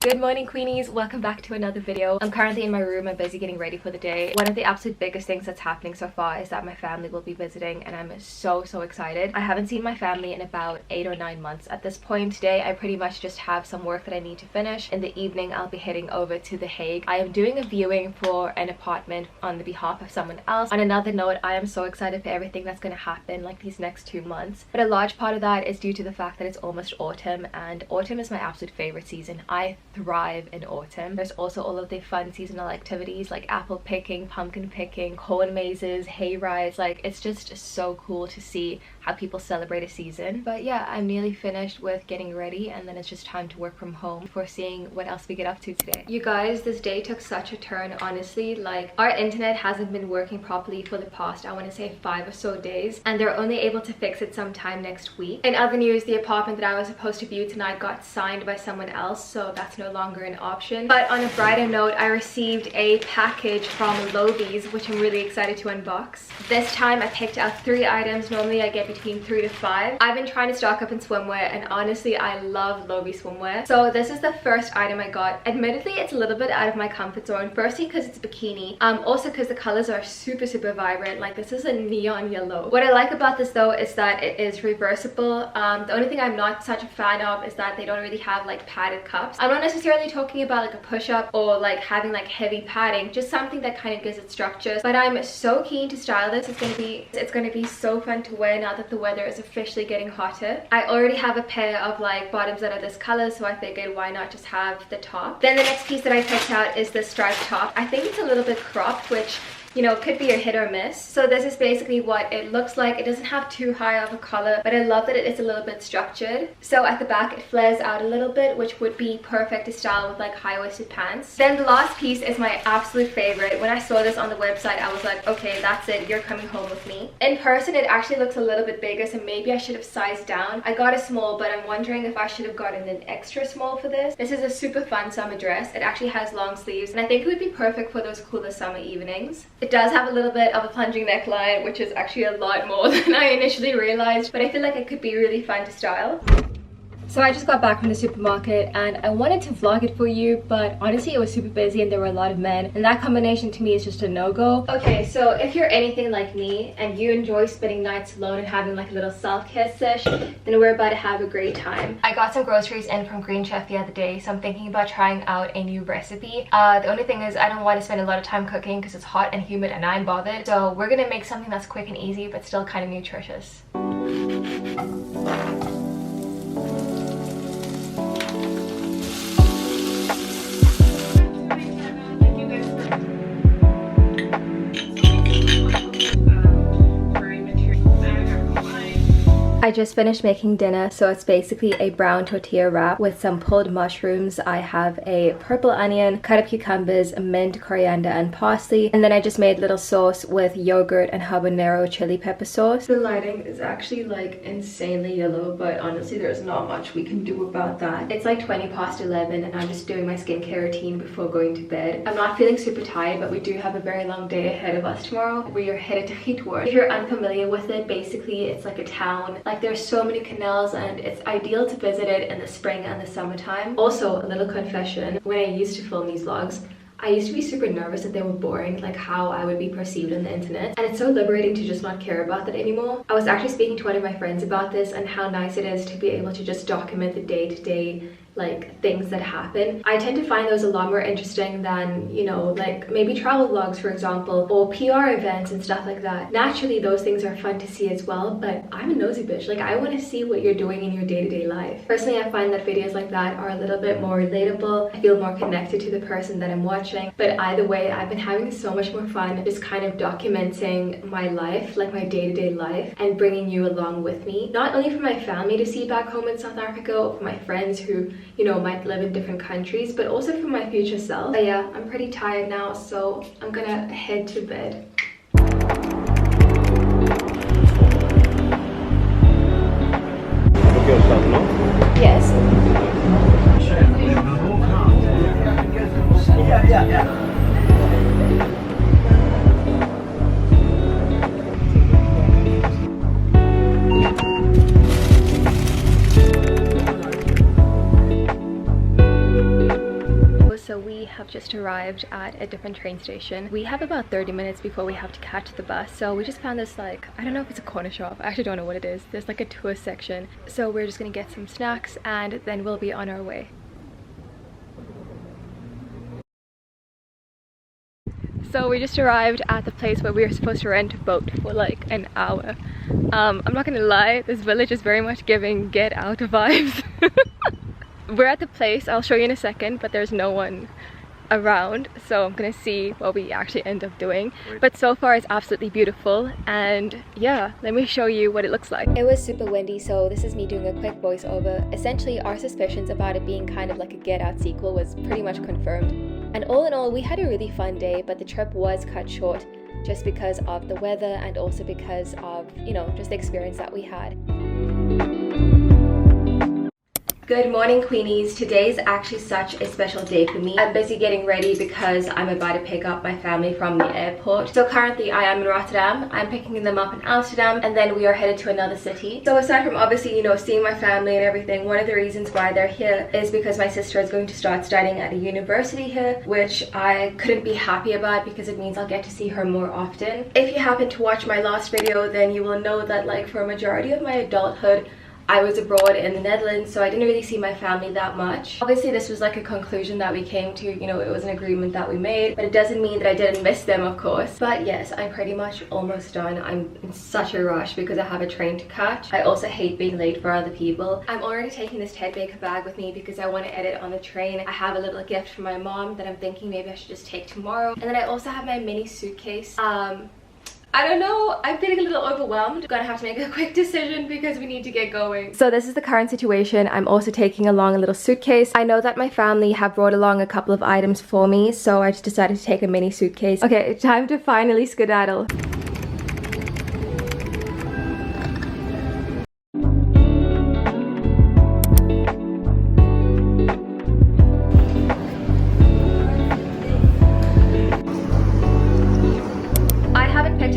Good morning, queenies. Welcome back to another video. I'm currently in my room. I'm busy getting ready for the day. One of the absolute biggest things that's happening so far is that my family will be visiting, and I'm so excited. I haven't seen my family in about 8 or 9 months at this point. Today I pretty much just have some work that I need to finish. In the evening I'll be heading over to The Hague. I am doing a viewing for an apartment on the behalf of someone else. On another note, I am so excited for everything that's going to happen like these next 2 months, but a large part of that is due to the fact that it's almost autumn, and autumn is my absolute favorite season. I thrive in autumn. There's also all of the fun seasonal activities like apple picking, pumpkin picking, corn mazes, hay rides. Like, it's just so cool to see how people celebrate a season. But yeah, I'm nearly finished with getting ready, and then it's just time to work from home before seeing what else we get up to today. You guys, this day took such a turn, honestly. Like, our internet hasn't been working properly for the past, I want to say 5 or so days, and they're only able to fix it sometime next week. In other news, the apartment that I was supposed to view tonight got signed by someone else, so that's no longer an option. But on a brighter note, I received a package from Loavies, which I'm really excited to unbox. This time I picked out 3 items. Normally I get between 3 to 5. I've been trying to stock up in swimwear, and honestly I love Loavies swimwear. So this is the first item I got. Admittedly, it's a little bit out of my comfort zone. Firstly, because it's a bikini. Also because the colors are super vibrant. Like, this is a neon yellow. What I like about this though is that it is reversible. The only thing I'm not such a fan of is that they don't really have like padded cups. I'm not necessarily talking about like a push-up or like having like heavy padding, just something that kind of gives it structure. But I'm so keen to style this. It's gonna be so fun to wear now that the weather is officially getting hotter. I already have a pair of like bottoms that are this color, so I figured why not just have the top. Then the next piece that I picked out is this striped top. I think it's a little bit cropped, which, you know, could be a hit or miss. So this is basically what it looks like. It doesn't have too high of a collar, but I love that it is a little bit structured. So at the back it flares out a little bit, which would be perfect to style with like high-waisted pants. Then the last piece is my absolute favorite. When I saw this on the website, I was like, okay, that's it, you're coming home with me. In person it actually looks a little bit bigger, so maybe I should have sized down. I got a small, but I'm wondering if I should have gotten an extra small for this. This is a super fun summer dress. It actually has long sleeves, and I think it would be perfect for those cooler summer evenings. It does have a little bit of a plunging neckline, which is actually a lot more than I initially realized, but I feel like it could be really fun to style. So I just got back from the supermarket and I wanted to vlog it for you, but honestly it was super busy and there were a lot of men, and that combination to me is just a no-go. Okay, so if you're anything like me and you enjoy spending nights alone and having like a little self-care sesh, then we're about to have a great time. I got some groceries in from Green Chef the other day, so I'm thinking about trying out a new recipe. The only thing is I don't want to spend a lot of time cooking because it's hot and humid and I'm bothered. So we're gonna make something that's quick and easy but still kind of nutritious. I just finished making dinner, so it's basically a brown tortilla wrap with some pulled mushrooms. I have a purple onion, cut up cucumbers, mint, coriander, and parsley. And then I just made little sauce with yogurt and habanero chili pepper sauce. The lighting is actually like insanely yellow, but honestly there's not much we can do about that. It's like 20 past 11 and I'm just doing my skincare routine before going to bed. I'm not feeling super tired, but we do have a very long day ahead of us tomorrow. We are headed to giethoorn. If you're unfamiliar with it, basically it's like a town. Like, there's so many canals and it's ideal to visit it in the spring and the summertime. Also, a little confession, when I used to film these vlogs, I used to be super nervous that they were boring, like how I would be perceived on the internet, and it's so liberating to just not care about that anymore. I was actually speaking to one of my friends about this and how nice it is to be able to just document the day-to-day like things that happen. I tend to find those a lot more interesting than, you know, like maybe travel vlogs, for example, or PR events and stuff like that. Naturally those things are fun to see as well, but I'm a nosy bitch. Like, I want to see what you're doing in your day-to-day life. Personally, I find that videos like that are a little bit more relatable. I feel more connected to the person that I'm watching. But either way, I've been having so much more fun just kind of documenting my life, like my day-to-day life, and bringing you along with me. Not only for my family to see back home in South Africa, or for my friends who, you know, might live in different countries, but also for my future self. But yeah, I'm pretty tired now, so I'm gonna head to bed. Yes. Yeah. have just arrived at a different train station. We have about 30 minutes before we have to catch the bus, so we just found this, like, I don't know if it's a corner shop, I actually don't know what it is. There's like a tour section, so we're just gonna get some snacks and then we'll be on our way. So we just arrived at the place where we were supposed to rent a boat for like an hour. I'm not gonna lie, this village is very much giving get out vibes. We're at the place, I'll show you in a second, but there's no one around, so I'm gonna see what we actually end up doing. But so far it's absolutely beautiful, and yeah, let me show you what it looks like. It was super windy, so this is me doing a quick voiceover. Essentially, our suspicions about it being kind of like a Get Out sequel was pretty much confirmed. And all in all, we had a really fun day, but the trip was cut short just because of the weather and also because of, you know, just the experience that we had. Good morning, Queenies. Today is actually such a special day for me. I'm busy getting ready because I'm about to pick up my family from the airport. So currently I am in Rotterdam. I'm picking them up in Amsterdam, and then we are headed to another city. So aside from obviously, you know, seeing my family and everything, one of the reasons why they're here is because my sister is going to start studying at a university here, which I couldn't be happy about because it means I'll get to see her more often. If you happen to watch my last video, then you will know that, like, for a majority of my adulthood, I was abroad in the Netherlands, so I didn't really see my family that much. Obviously, this was like a conclusion that we came to, you know, it was an agreement that we made, but it doesn't mean that I didn't miss them, of course. But yes, I'm pretty much almost done. I'm in such a rush because I have a train to catch. I also hate being late for other people. I'm already taking this Ted Baker bag with me because I want to edit on the train. I have a little gift from my mom that I'm thinking maybe I should just take tomorrow. And then I also have my mini suitcase. I don't know, I'm feeling a little overwhelmed. I'm gonna have to make a quick decision because we need to get going. So this is the current situation. I'm also taking along a little suitcase. I know that my family have brought along a couple of items for me, so I just decided to take a mini suitcase. Okay, time to finally skedaddle.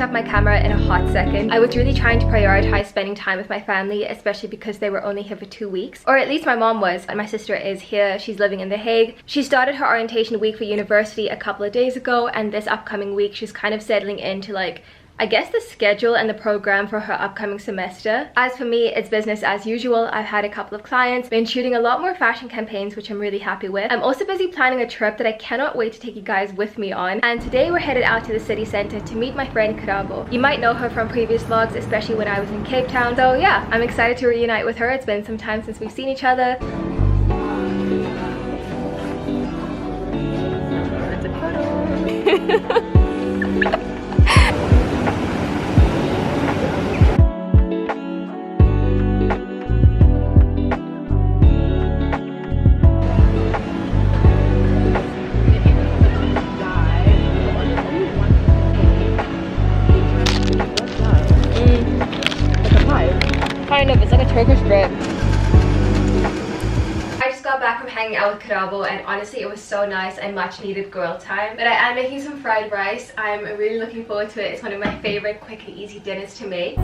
Up my camera in a hot second. I was really trying to prioritize spending time with my family, especially because they were only here for 2 weeks, or at least my mom was. And my sister is here, she's living in The Hague. She started her orientation week for university a couple of days ago, and this upcoming week she's kind of settling into, like, I guess, the schedule and the program for her upcoming semester. As for me, it's business as usual. I've had a couple of clients, been shooting a lot more fashion campaigns, which I'm really happy with. I'm also busy planning a trip that I cannot wait to take you guys with me on. And today we're headed out to the city center to meet my friend Ké-leigh. You might know her from previous vlogs, especially when I was in Cape Town. So yeah, I'm excited to reunite with her. It's been some time since we've seen each other. Kind of, it's like a Turkish bread. I just got back from hanging out with Ké-leigh, and honestly it was so nice and much needed girl time. But I am making some fried rice. I'm really looking forward to it. It's one of my favorite quick and easy dinners to make.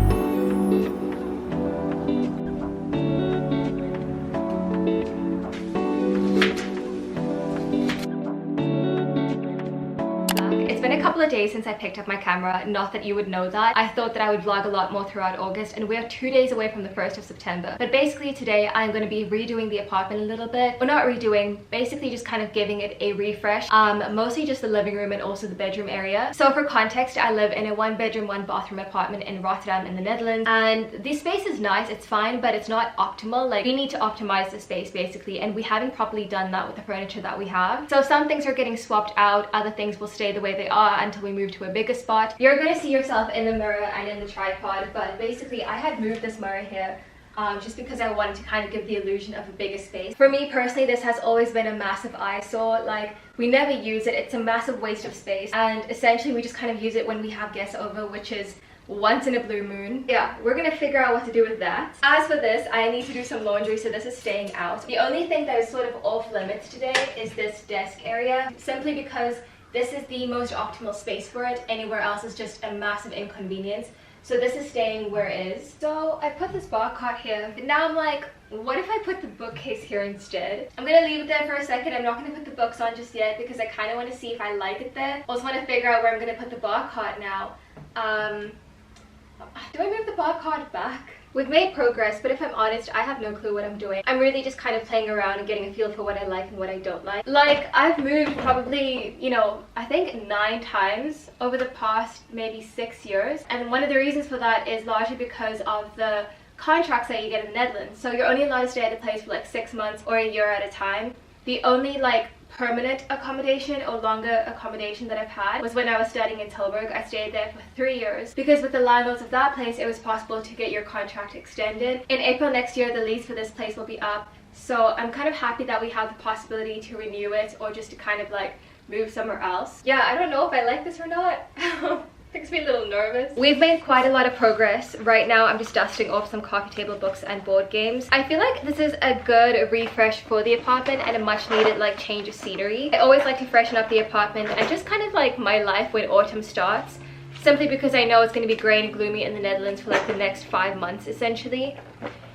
It's been a couple of days since I picked up my camera. Not that you would know that. I thought that I would vlog a lot more throughout August, and we are 2 days away from the 1st of September. But basically today I'm going to be redoing the apartment a little bit. Well, not redoing, basically just kind of giving it a refresh. Mostly just the living room and also the bedroom area. So for context, I live in a 1-bedroom, 1-bathroom apartment in Rotterdam in the Netherlands, and the space is nice, it's fine, but it's not optimal. Like, we need to optimize the space basically, and we haven't properly done that with the furniture that we have. So some things are getting swapped out, other things will stay the way they are until we move to a bigger spot. You're going to see yourself in the mirror and in the tripod, but basically I had moved this mirror here just because I wanted to kind of give the illusion of a bigger space. For me personally, this has always been a massive eyesore. Like, we never use it, it's a massive waste of space, and essentially we just kind of use it when we have guests over, which is once in a blue moon. Yeah, we're gonna figure out what to do with that. As for this, I need to do some laundry, so this is staying out. The only thing that is sort of off limits today is this desk area, simply because this is the most optimal space for it. Anywhere else is just a massive inconvenience. So this is staying where it is. So I put this bar cart here, but now I'm like, What if I put the bookcase here instead? I'm gonna leave it there for a second. I'm not gonna put the books on just yet because I kind of want to see if I like it there. Also want to figure out where I'm gonna put the bar cart now. Do I move the bar cart back? We've made progress, but if I'm honest, I have no clue what I'm doing. I'm really just kind of playing around and getting a feel for what I like and what I don't like. Like, I've moved probably, you know, I think 9 times over the past maybe 6 years. And one of the reasons for that is largely because of the contracts that you get in the Netherlands. So you're only allowed to stay at a place for like 6 months or a year at a time. The only like permanent accommodation or longer accommodation that I've had was when I was studying in Tilburg. I stayed there for 3 years because with the landlords of that place it was possible to get your contract extended. In April next year the lease for this place will be up, so I'm kind of happy that we have the possibility to renew it or just to kind of like move somewhere else. Yeah, I don't know if I like this or not. Makes me a little nervous. We've made quite a lot of progress. Right now I'm just dusting off some coffee table books and board games. I feel like this is a good refresh for the apartment and a much needed like change of scenery. I always like to freshen up the apartment and just kind of like my life when autumn starts, simply because I know it's going to be grey and gloomy in the Netherlands for like the next 5 months essentially.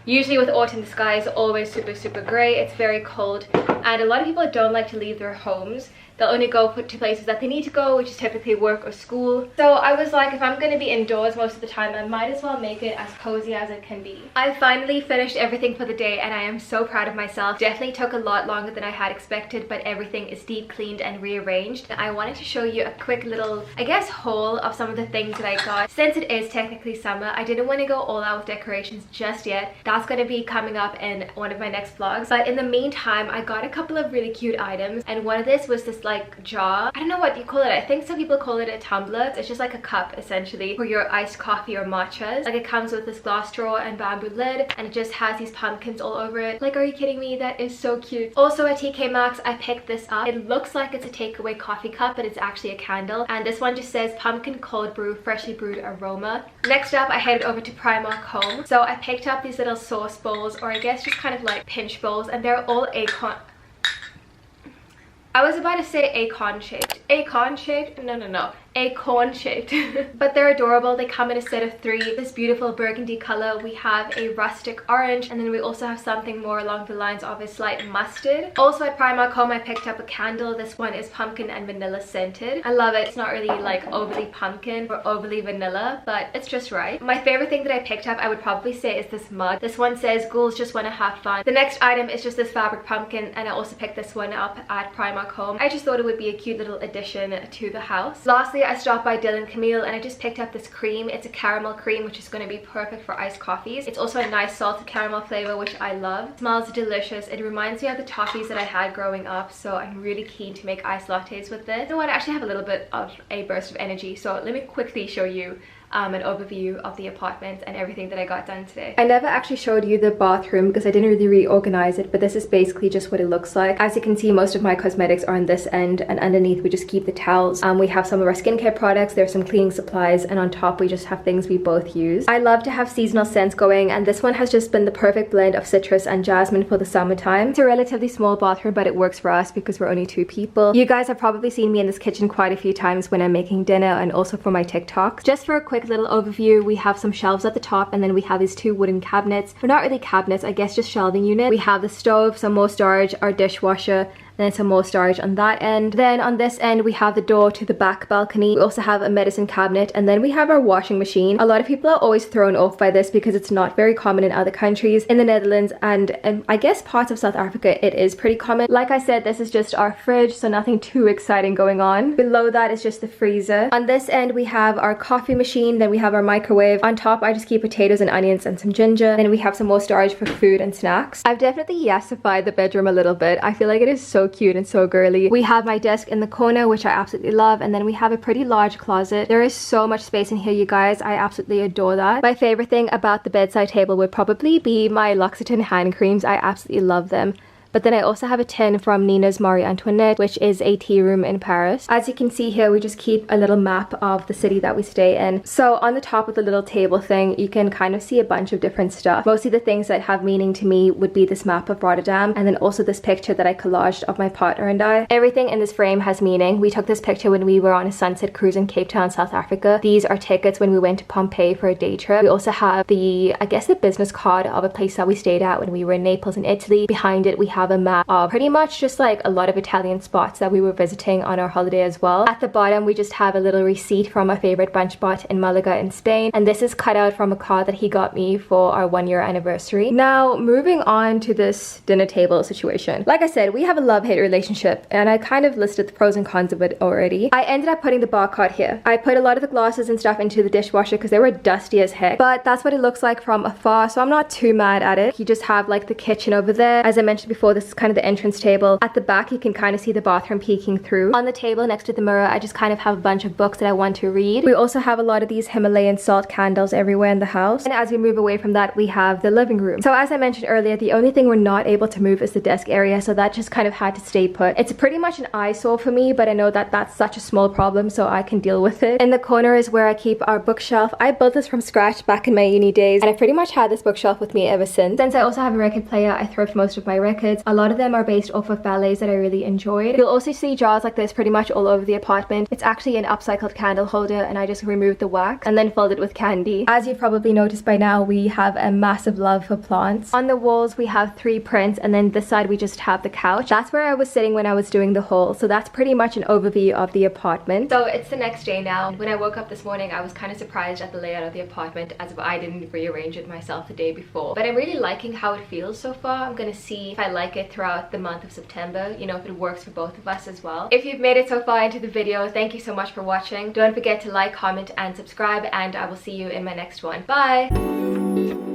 Usually with autumn the sky is always super grey, it's very cold, and a lot of people don't like to leave their homes. They'll only go to places that they need to go, which is typically work or school. So I was like, if I'm going to be indoors most of the time, I might as well make it as cozy as it can be. I finally finished everything for the day and I am so proud of myself. Definitely took a lot longer than I had expected, but everything is deep cleaned and rearranged. I wanted to show you a quick little, I guess, haul of some of the things that I got. Since it is technically summer, I didn't want to go all out with decorations just yet. That's going to be coming up in one of my next vlogs. But in the meantime, I got a couple of really cute items, and one of this was this like jar. I don't know what you call it. I think some people call it a tumbler. It's just like a cup essentially for your iced coffee or matchas. Like, it comes with this glass straw and bamboo lid, and it just has these pumpkins all over it. Like, are you kidding me? That is so cute. Also at TK Maxx I picked this up. It looks like it's a takeaway coffee cup, but it's actually a candle, and this one just says pumpkin cold brew, freshly brewed aroma. Next up I headed over to Primark home. So I picked up these little sauce bowls, or I guess just kind of like pinch bowls, and they're all acorn. I was about to say acorn shaped. Acorn shaped? No. Acorn shaped. But they're adorable. They come in a set of 3. This beautiful burgundy color. We have a rustic orange, and then we also have something more along the lines of a slight mustard. Also at Primark home I picked up a candle. This one is pumpkin and vanilla scented. I love it. It's not really like overly pumpkin or overly vanilla, but it's just right. My favorite thing that I picked up, I would probably say, is this mug. This one says ghouls just want to have fun. The next item is just this fabric pumpkin, and I also picked this one up at Primark home. I just thought it would be a cute little addition to the house. Lastly, I stopped by Dylan Camille and I just picked up this cream. It's a caramel cream, which is going to be perfect for iced coffees. It's also a nice salted caramel flavor, which I love. It smells delicious. It reminds me of the toffees that I had growing up, so I'm really keen to make iced lattes with this. You know what? I actually have a little bit of a burst of energy, so let me quickly show you an overview of the apartment and everything that I got done today. I never actually showed you the bathroom because I didn't really reorganize it, but this is basically just what it looks like. As you can see, most of my cosmetics are on this end, and underneath we just keep the towels. We have some of our skincare products, there's some cleaning supplies, and on top we just have things we both use. I love to have seasonal scents going, and this one has just been the perfect blend of citrus and jasmine for the summertime. It's a relatively small bathroom, but it works for us because we're only 2 people. You guys have probably seen me in this kitchen quite a few times when I'm making dinner and also for my TikToks. Just for a quick little overview, we have some shelves at the top, and then we have these 2 wooden cabinets. They're not really cabinets, I guess just shelving units. We have the stove, some more storage, our dishwasher, and then some more storage on that end. Then on this end we have the door to the back balcony. We also have a medicine cabinet, and then we have our washing machine. A lot of people are always thrown off by this because it's not very common in other countries. In the Netherlands and I guess parts of South Africa it is pretty common. Like I said, this is just our fridge, so nothing too exciting going on. Below that is just the freezer. On this end we have our coffee machine, then we have our microwave. On top I just keep potatoes and onions and some ginger. Then we have some more storage for food and snacks. I've definitely yesified the bedroom a little bit. I feel like it is so cute and so girly. We have my desk in the corner, which I absolutely love, and then we have a pretty large closet. There is so much space in here, you guys. I absolutely adore that. My favorite thing about the bedside table would probably be my L'Occitane hand creams. I absolutely love them. But then I also have a tin from Nina's Marie Antoinette, which is a tea room in Paris. As you can see here, we just keep a little map of the city that we stay in. So on the top of the little table thing, you can kind of see a bunch of different stuff. Mostly the things that have meaning to me would be this map of Rotterdam, and then also this picture that I collaged of my partner and I. Everything in this frame has meaning. We took this picture when we were on a sunset cruise in Cape Town, South Africa. These are tickets when we went to Pompeii for a day trip. We also have the, I guess, the business card of a place that we stayed at when we were in Naples in Italy. Behind it we have a map of pretty much just like a lot of Italian spots that we were visiting on our holiday as well. At the bottom we just have a little receipt from our favorite brunch spot in Malaga in Spain, and this is cut out from a card that he got me for our 1-year anniversary. Now moving on to this dinner table situation. Like I said, we have a love-hate relationship, and I kind of listed the pros and cons of it already. I ended up putting the bar card here. I put a lot of the glasses and stuff into the dishwasher because they were dusty as heck, but that's what it looks like from afar, so I'm not too mad at it. You just have like the kitchen over there. As I mentioned before, this is kind of the entrance table. At the back you can kind of see the bathroom peeking through. On the table next to the mirror I just kind of have a bunch of books that I want to read. We also have a lot of these Himalayan salt candles everywhere in the house, and as we move away from that we have the living room. So as I mentioned earlier, the only thing we're not able to move is the desk area, so that just kind of had to stay put. It's pretty much an eyesore for me, but I know that that's such a small problem, so I can deal with it. In the corner is where I keep our bookshelf. I built this from scratch back in my uni days, and I pretty much had this bookshelf with me ever since. Since I also have a record player, I thrift most of my records. A lot of them are based off of ballets that I really enjoyed. You'll also see jars like this pretty much all over the apartment. It's actually an upcycled candle holder, and I just removed the wax and then filled it with candy. As you've probably noticed by now, we have a massive love for plants. On the walls we have 3 prints, and then this side we just have the couch. That's where I was sitting when I was doing the haul, so that's pretty much an overview of the apartment. So it's the next day now. When I woke up this morning I was kind of surprised at the layout of the apartment, as if I didn't rearrange it myself the day before. But I'm really liking how it feels so far. I'm gonna see if I like it throughout the month of September, you know, if it works for both of us as well. If you've made it so far into the video, thank you so much for watching. Don't forget to like, comment and subscribe, and I will see you in my next one. Bye!